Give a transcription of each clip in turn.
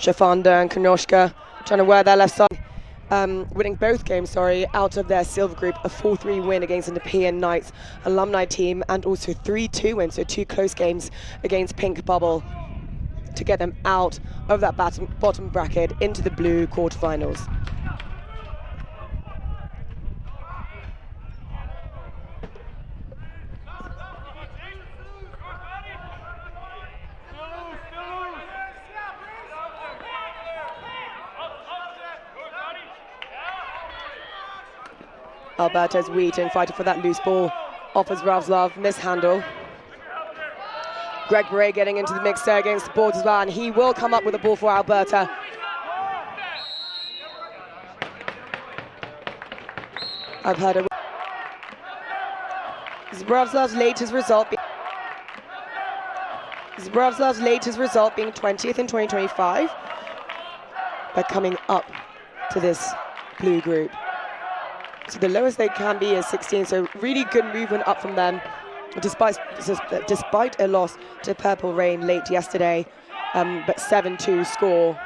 Shafanda and Konoshka trying to wear their left side. Winning both games, out of their silver group, a 4-3 win against the Nepean Knights alumni team, and also 3-2 wins, so 2 close games against Pink Bubble to get them out of that bottom bracket into the blue quarterfinals. Alberta's Wheaton fighting for that loose ball. Offers Zbraslav, mishandle. Greg Bray getting into the mix there against the boards as well, and he will come up with a ball for Alberta. I've heard a... Zbraslav's latest result being 20th in 2025. They're coming up to this blue group. So the lowest they can be is 16, so really good movement up from them, despite a loss to Purple Rain late yesterday, but 7-2 score.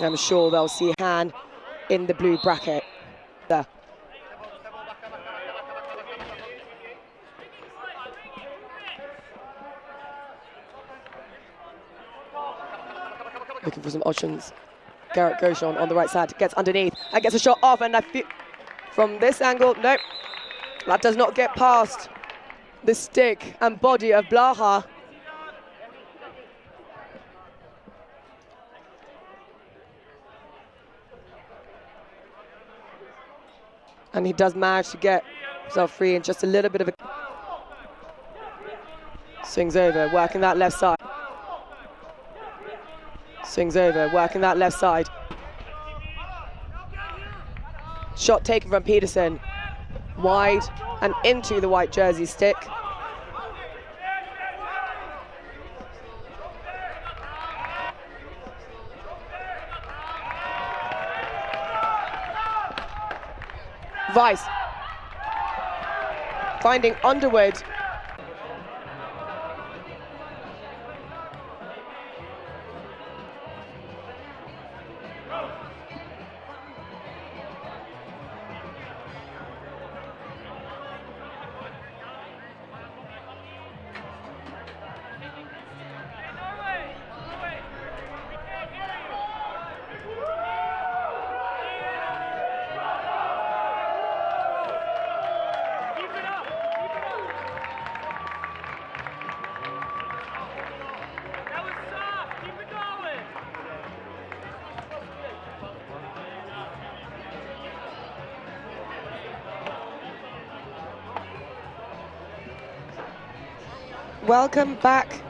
I'm sure they'll see a hand in the blue bracket there. Looking for some options. Garrett Gauchon on the right side, gets underneath and gets a shot off, and I feel from this angle, nope, that does not get past the stick and body of Blaha. And he does manage to get himself free in just a little bit of a... Swings over, working that left side. Swings over, working that left side. Shot taken from Peterson. Wide and into the white jersey stick. Weiss finding Underwood. Welcome back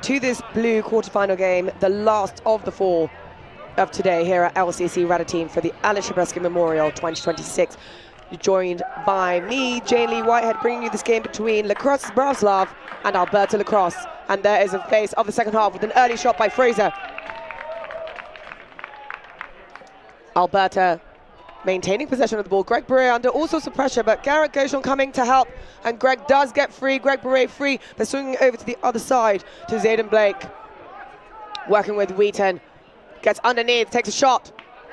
to this blue quarterfinal game, the last of the 4 of today here at LCC Radotín for the Aleš Hřebeský Memorial 2026. You're joined by me, Jane Lee Whitehead, bringing you this game between Lacrosse Zbraslav and Alberta Lacrosse. And there is a face of the second half with an early shot by Fraser. Alberta maintaining possession of the ball. Greg Beret under all sorts of pressure, but Garrett Gauchon coming to help, and Greg does get free. Greg Beret free. They're swinging over to the other side to Zayden Blake. Working with Wheaton. Gets underneath, takes a shot.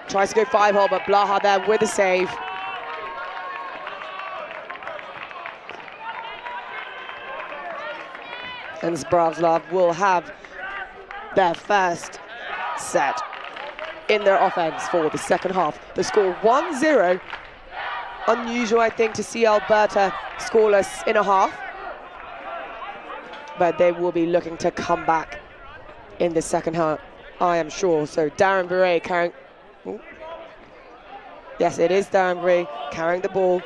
Tries to go 5-hole, but Blaha there with a save. And Zbraslav will have their first set in their offense for the second half. The score 1-0. Unusual, I think, to see Alberta scoreless in a half. But they will be looking to come back in the second half, I am sure. So Darren Beret carrying... Ooh. Yes, it is Darren Beret carrying the ball.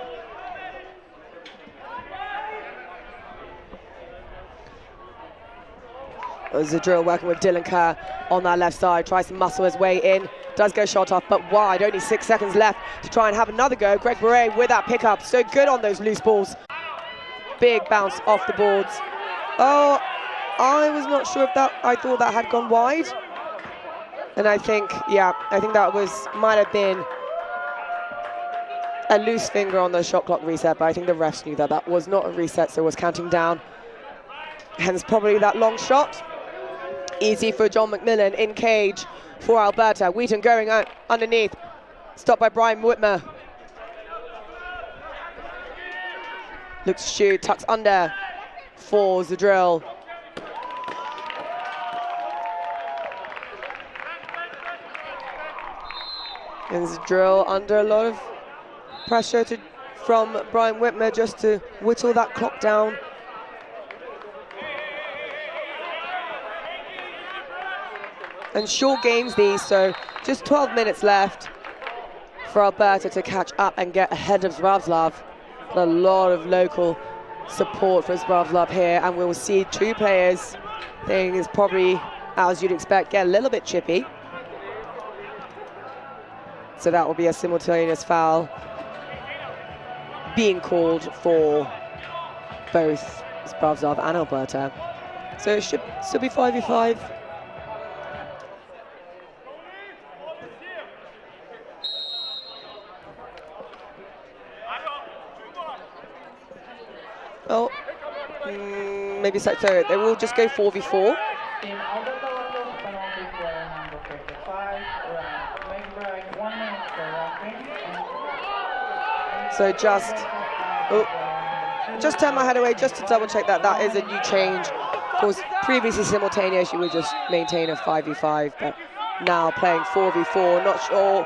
Zadril working with Dylan Kerr on that left side, tries to muscle his way in, does go shot off, but wide, only 6 seconds left to try and have another go. Greg Beret with that pickup, so good on those loose balls. Big bounce off the boards. Oh, I was not sure if that, I thought that had gone wide. And I think, yeah, I think that might have been a loose finger on the shot clock reset, but I think the refs knew that that was not a reset, so was counting down. Hence probably that long shot. Easy for John McMillan in cage for Alberta. Wheaton going out underneath. Stopped by Brian Whitmer. Looks to shoot, tucks under. Falls the drill. And the drill under a lot of pressure from Brian Whitmer just to whittle that clock down. And short games these, so just 12 minutes left for Alberta to catch up and get ahead of Zbraslav. A lot of local support for Zbraslav here, and we'll see two players. Thing is probably, as you'd expect, get a little bit chippy. So that will be a simultaneous foul being called for both Zbraslav and Alberta. So it should still be 5v5. Oh, maybe so. They will just go 4v4. So just turn my head away just to double check that that is a new change. Of course, previously simultaneous, you would just maintain a 5v5, but now playing 4v4. Not sure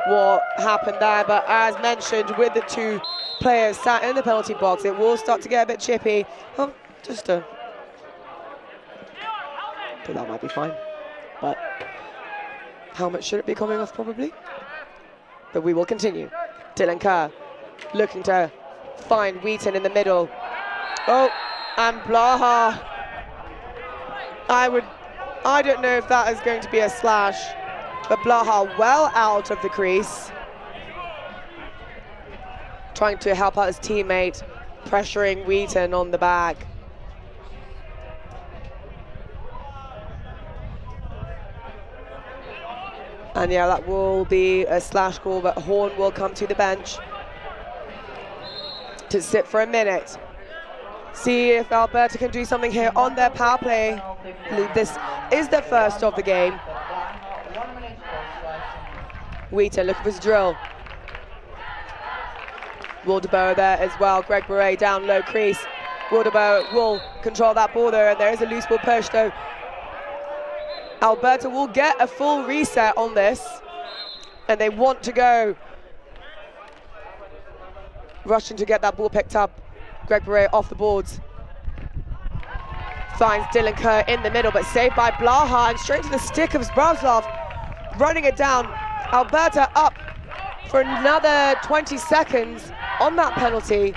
what happened there, but as mentioned, with the two players sat in the penalty box, it will start to get a bit chippy. Oh, but that might be fine. But helmet should it be coming off probably? But we will continue. Dylan Kerr looking to find Wheaton in the middle. Oh, and Blaha. I don't know if that is going to be a slash, but Blaha well out of the crease. Trying to help out his teammate, pressuring Wheaton on the back. And yeah, that will be a slash call, but Horn will come to the bench to sit for a minute. See if Alberta can do something here on their power play. I believe this is the first of the game. Wheaton looking for his drill. Waldebow there as well. Greg Beret down low crease. Waldebow will control that ball there, and there is a loose ball push though. Alberta will get a full reset on this, and they want to go. Rushing to get that ball picked up. Greg Beret off the boards. Finds Dylan Kerr in the middle, but saved by Blaha, and straight to the stick of Zbraslav, running it down. Alberta up for another 20 seconds on that penalty.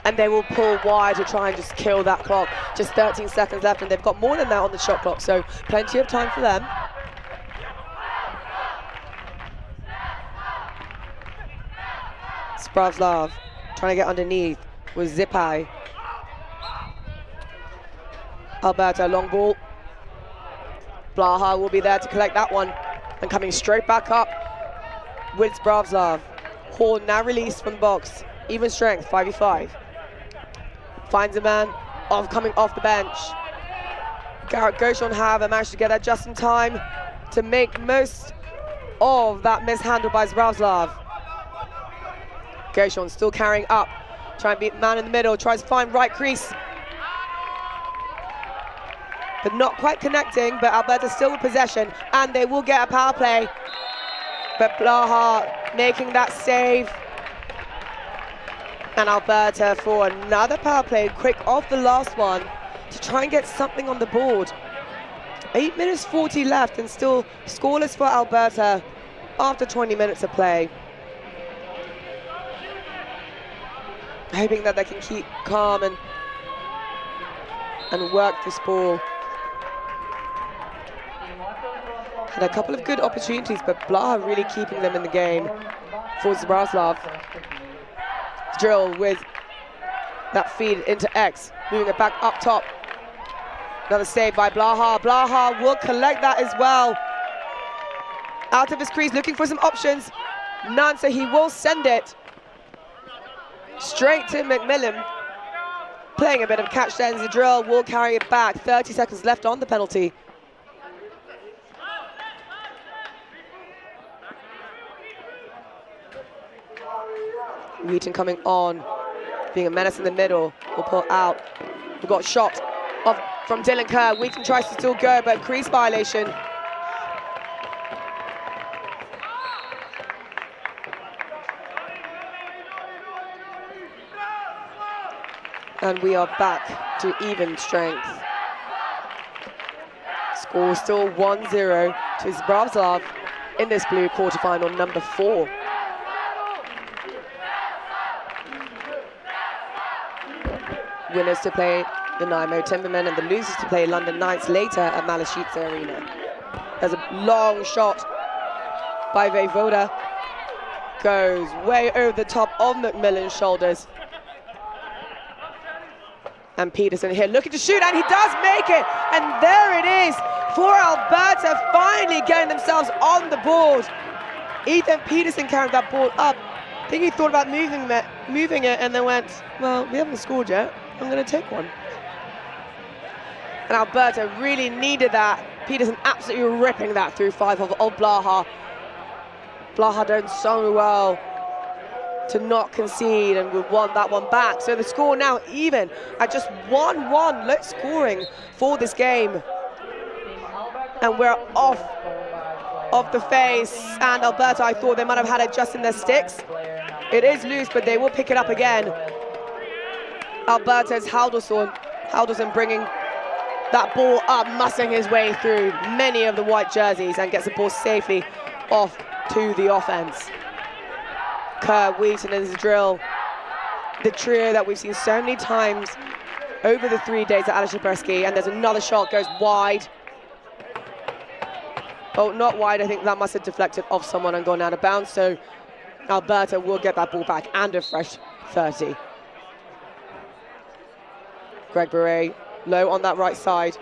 And they will pull wide to try and just kill that clock. Just 13 seconds left, and they've got more than that on the shot clock, so plenty of time for them. Zbraslav trying to get underneath with Zipai. Alberta, long ball. Blaha will be there to collect that one, and coming straight back up with Zbraslav. Horn now released from the box. Even strength, 5v5. Finds a man coming off the bench. Garrett Goshon managed to get that just in time to make most of that mishandle by Zbraslav. Goshon still carrying up, trying to beat the man in the middle, tries to find right crease. But not quite connecting, but Alberta still with possession, and they will get a power play. But Blaha making that save. And Alberta for another power play, quick off the last one, to try and get something on the board. 8 minutes 40 left, and still scoreless for Alberta after 20 minutes of play. Hoping that they can keep calm and work this ball. Had a couple of good opportunities, but Blaha really keeping them in the game for Zbraslav. Drill with that feed into X, moving it back up top. Another save by Blaha. Blaha will collect that as well. Out of his crease, looking for some options. None, so he will send it straight to McMillan. playing a bit of catch there. Zbraslav will carry it back. 30 seconds left on the penalty. Wheaton coming on, being a menace in the middle. Will pull out. We've got a shot from Dylan Kerr. Wheaton tries to still go, but crease violation. And we are back to even strength. Score still 1-0 to Zbraslav in this blue quarterfinal number 4. Winners to play the Nanaimo Timbermen and the losers to play London Knights later at Malashitsa Arena. There's a long shot by Voivoda. Goes way over the top of McMillan's shoulders. And Peterson here looking to shoot, and he does make it. And there it is for Alberta, finally getting themselves on the board. Ethan Peterson carried that ball up. I think he thought about moving it and then went, well, we haven't scored yet. I'm going to take one. And Alberta really needed that. Peterson absolutely ripping that through 5 of Blaha. Blaha doing so well to not concede, and we've won that one back. So the score now even at just 1-1. Low scoring for this game. And we're off of the face. And Alberta, I thought they might have had it just in their sticks. It is loose, but they will pick it up again. Alberta's Haldursson bringing that ball up, mussing his way through many of the white jerseys and gets the ball safely off to the offense. Kerr, Wheaton and Zbraslav, the trio that we've seen so many times over the 3 days at Aleš Hřebeský. And there's another shot, goes wide. Oh, not wide, I think that must have deflected off someone and gone out of bounds. So Alberta will get that ball back and a fresh 30. Greg Beret low on that right side.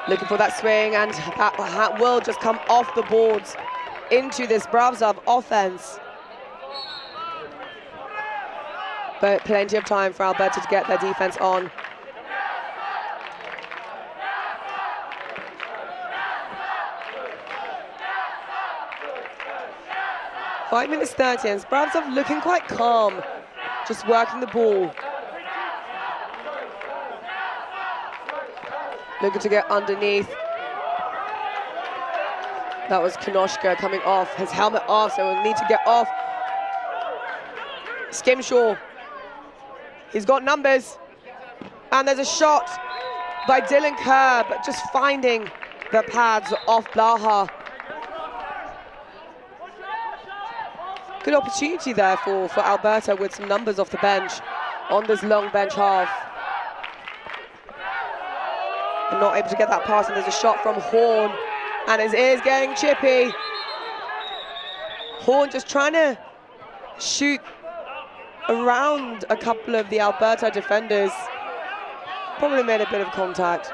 Looking for that swing, and that will just come off the boards into this Zbraslav offense. But plenty of time for Alberta to get their defense on. Five minutes 30, and Zbraslav looking quite calm, just working the ball. Looking to get underneath. That was Kanoshka coming off, his helmet off, so we'll need to get off. Skimshaw, he's got numbers. And there's a shot by Dylan Kerr, but just finding the pads off Blaha. Good opportunity there for Alberta with some numbers off the bench on this long bench half. And not able to get that pass, and there's a shot from Horn, and his ear's getting chippy. Horn just trying to shoot around a couple of the Alberta defenders. Probably made a bit of contact.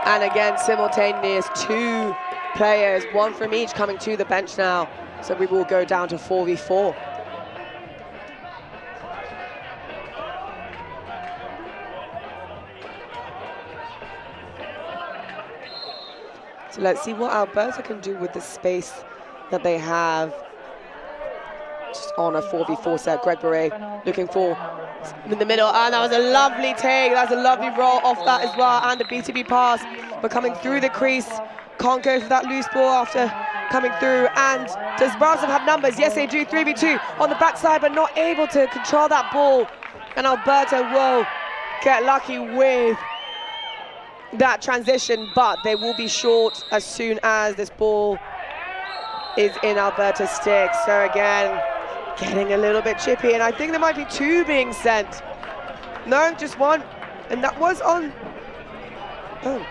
And again, simultaneous 2 players, 1 from each, coming to the bench now. So we will go down to 4v4. So let's see what Alberta can do with the space that they have. Just on a 4v4 set. Greg Beret looking for in the middle, and that was a lovely take. That's a lovely roll off that as well, and a BTB pass. But coming through the crease, can't go for that loose ball after coming through. And does Zbraslav have numbers? Yes, they do. 3v2 on the backside, but not able to control that ball. And Alberta will get lucky with that transition, but they will be short as soon as this ball is in Alberta's stick. So again, getting a little bit chippy, and I think there might be 2 being sent. No, just 1, and that was on. Oh.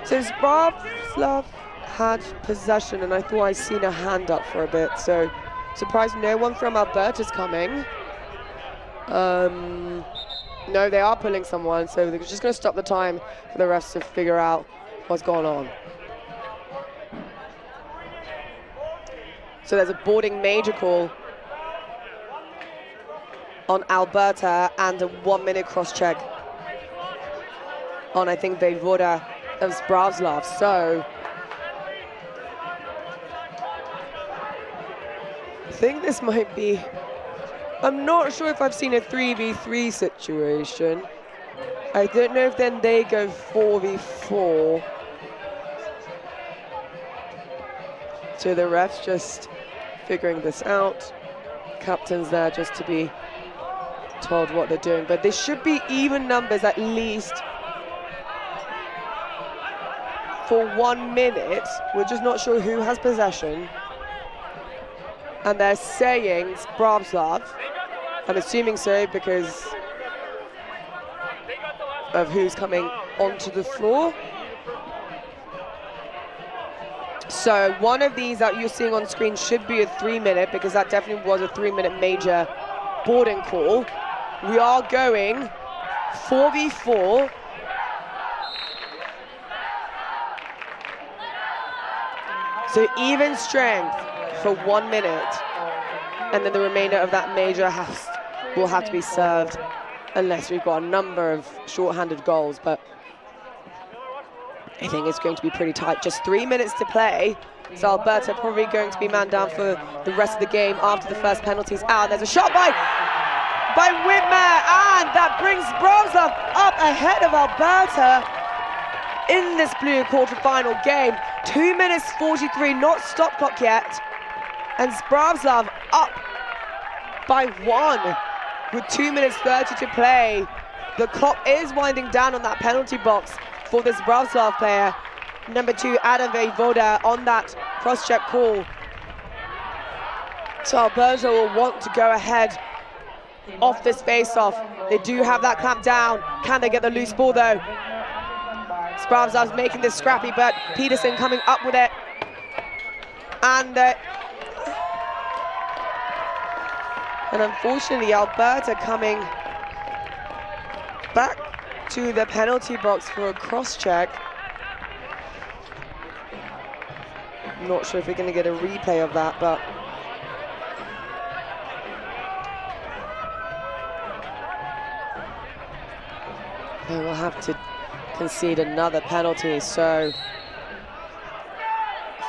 So Zbraslav had possession, and I thought I'd seen a hand up for a bit, so surprised no one from Alberta's coming. No, they are pulling someone, so they're just going to stop the time for the refs to figure out what's going on. So there's a boarding major call. on Alberta and a 1-minute cross-check on, I think, Voivoda of Zbraslav. So I think this might be, I'm not sure if I've seen a 3v3 situation. I don't know if then they go 4v4. So the refs just figuring this out. Captain's there just to be told what they're doing. But this should be even numbers at least for 1 minute. We're just not sure who has possession. And they're saying Zbraslav. I'm assuming so because of who's coming onto the floor. So one of these that you're seeing on screen should be a 3-minute, because that definitely was a 3-minute major boarding call. We are going 4v4. So even strength for 1 minute. And then the remainder of that major will have to be served, unless we've got a number of short-handed goals. But I think it's going to be pretty tight. Just 3 minutes to play. So Alberta probably going to be man down for the rest of the game after the first penalty's out. There's a shot by Whitmer, and that brings Zbraslav up ahead of Alberta in this blue quarterfinal game. 2 minutes 43, not stop clock yet. And Zbraslav up by 1 with 2 minutes 30 to play. The clock is winding down on that penalty box for this Zbraslav player. Number 2, Adam Voivoda on that cross-check call. So Alberta will want to go ahead off this face-off. They do have that clamp down. Can they get the loose ball though? Zbraslav's making this scrappy, but Peterson coming up with it. And unfortunately, Alberta coming back to the penalty box for a cross-check. Not sure if we're going to get a replay of that, but they will have to concede another penalty. So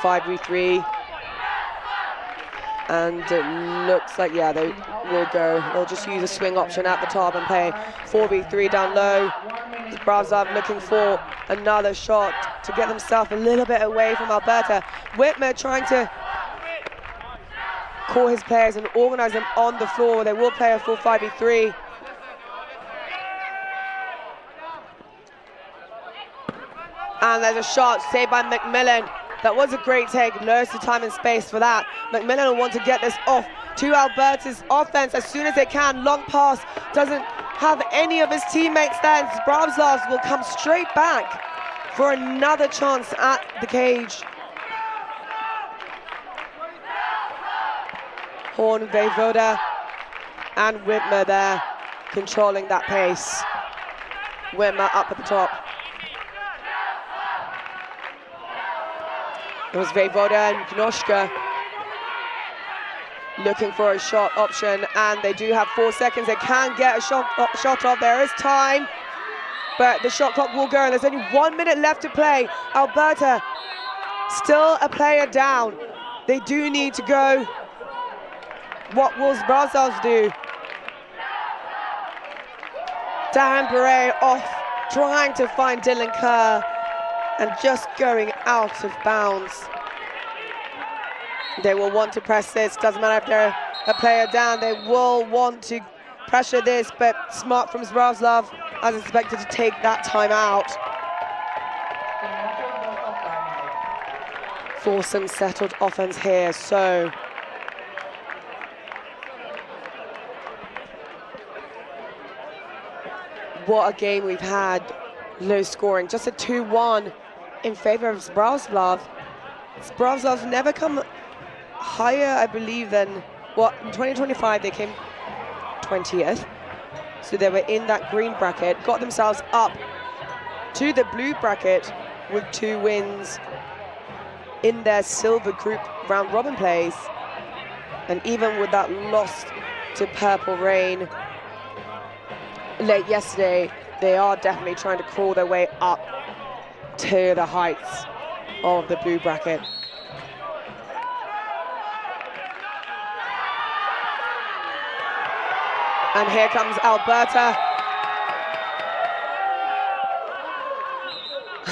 5v3, and it looks like, yeah, they will go. They'll just use a swing option at the top and play 4v3 down low. Zbraslav looking for another shot to get themselves a little bit away from Alberta. Whitmer trying to call his players and organize them on the floor. They will play a full 5v3. And there's a shot saved by McMillan. That was a great take, loads of time and space for that. McMillan will want to get this off to Alberta's offense as soon as they can. Long pass, doesn't have any of his teammates there. Zbraslav will come straight back for another chance at the cage. Horn, Voivoda, and Whitmer there, controlling that pace. Whitmer up at the top. It was Voivoda and Knoschka looking for a shot option, and they do have 4 seconds. They can get a shot off. There is time, but the shot clock will go, and there's only 1 minute left to play. Alberta still a player down. They do need to go. What will Zbraslav do? Darren Beret off, trying to find Dylan Kerr, and just going out of bounds. They will want to press this. Doesn't matter if they're a player down, they will want to pressure this, but smart from Zbraslav, as expected, to take that time out. For some settled offense here, so what a game we've had. Low scoring, just a 2-1 in favor of Zbraslav. Zbraslav's never come higher, I believe, than, well, in 2025 they came 20th. So they were in that green bracket, got themselves up to the blue bracket with 2 wins in their silver group round robin plays. And even with that loss to Purple Rain, late yesterday, they are definitely trying to crawl their way up to the heights of the blue bracket. And here comes Alberta.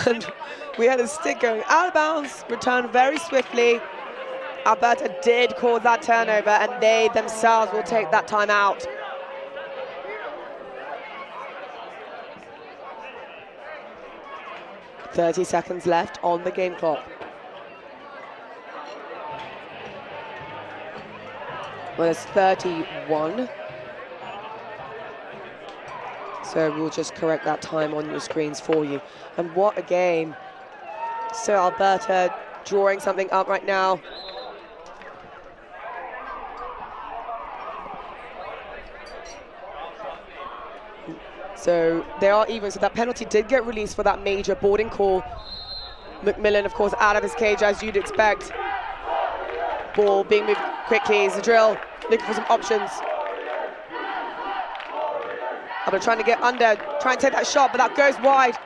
And we had a stick going out of bounds, returned very swiftly. Alberta did cause that turnover, and they themselves will take that time out. "30 seconds left on the game clock. Well, it's 31. So we'll just correct that time on your screens for you. And what a game. So Alberta drawing something up right now. So they are even, so that penalty did get released for that major boarding call. McMillan, of course, out of his cage, as you'd expect. Ball being moved quickly is the drill, looking for some options. But trying to get under, try and take that shot, but that goes wide.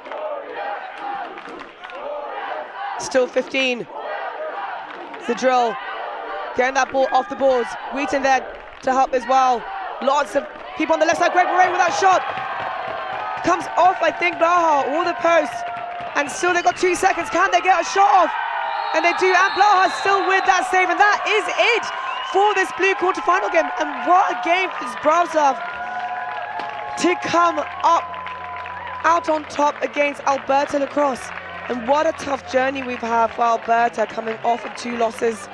Still 15. It's the drill. Getting that ball off the boards. Wheaton there to help as well. Lots of people on the left side. Greg Moray with that shot. Comes off, I think, Blaha, or the post. And still they've got 2 seconds. Can they get a shot off? And they do, and Blaha still with that save. And that is it for this blue quarterfinal game. And what a game for Zbraslav to come up out on top against Alberta lacrosse. And what a tough journey we've had for Alberta, coming off of 2 losses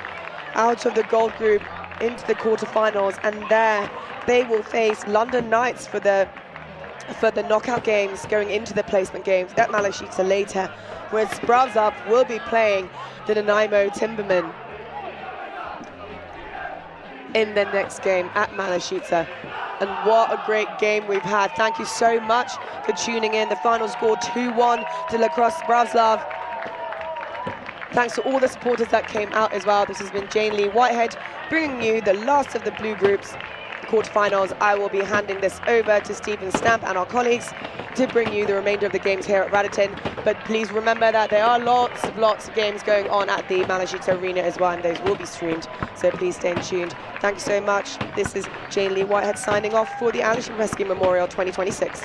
out of the gold group into the quarterfinals. And there they will face London Knights for the knockout games, going into the placement games at Malashita later, where Zbraslav will be playing the Nanaimo Timbermen in the next game at Malashita. And what a great game we've had. Thank you so much for tuning in. The final score 2-1 to Lacrosse Zbraslav. Thanks to all the supporters that came out as well. This has been Jane Lee Whitehead bringing you the last of the blue groups quarterfinals. I will be handing this over to Stephen Stamp and our colleagues to bring you the remainder of the games here at Radotín. But please remember that there are lots of games going on at the Malashita Arena as well, and those will be streamed, so please stay tuned. Thank you so much. This is Jane Lee Whitehead signing off for the Aleš Hřebeský Memorial 2026.